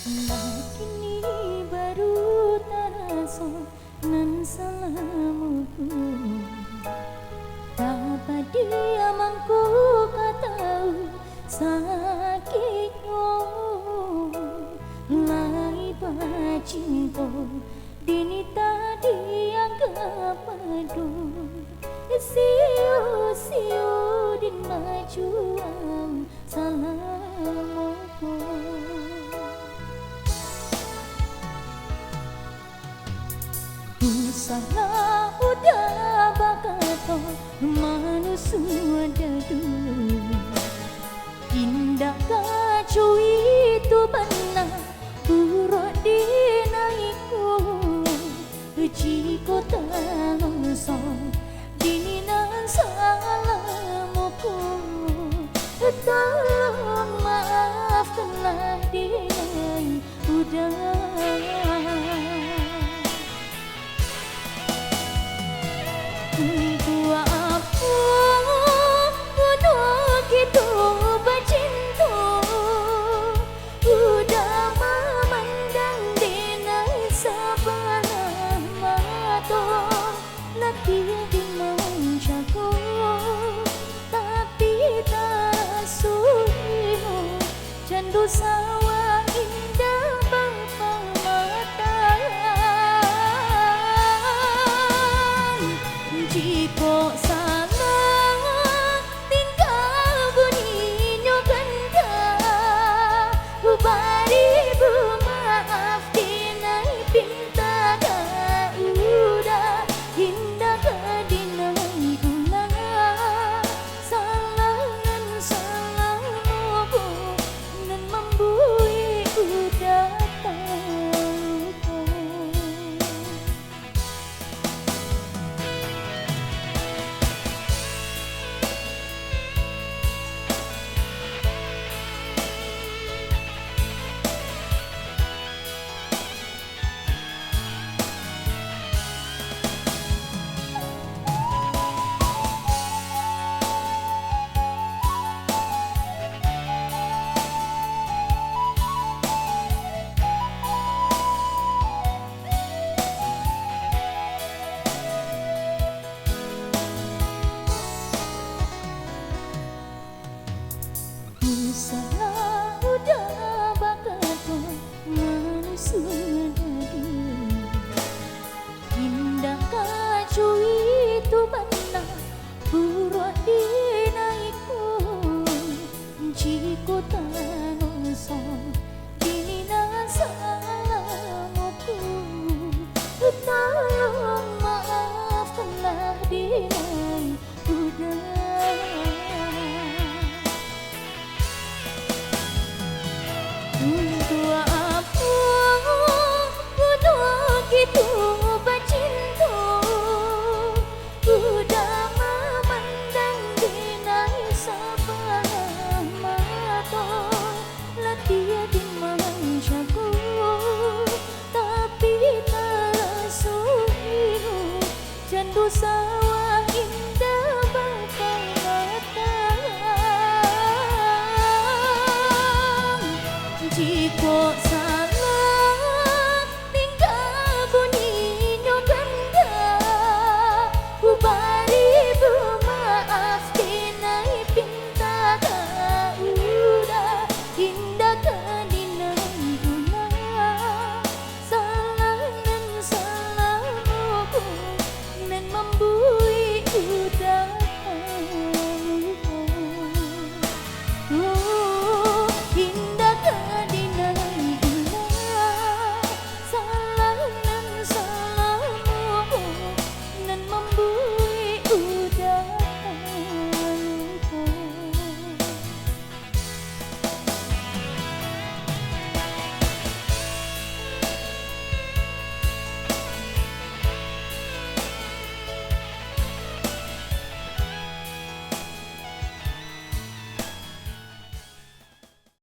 Kini baru terasa nan salamuku. Dapat dia mangku katahu sakitnya. Lai pacinto dini tadi anggap padu. Siu din majuang salamuku. Salah udah bakato manusia dadu. Indah kacu itu benar buruk dinaiku. Jika tangsa dininan salamuku. Tolong maafkanlah dia udah. Sawah indah berpematan. Jika salah tinggal bunyinya ganda. Bari maaf dinai pinta da udah indah kedinai ulang. Salangan salamuku nan membui udah tahu. Bisa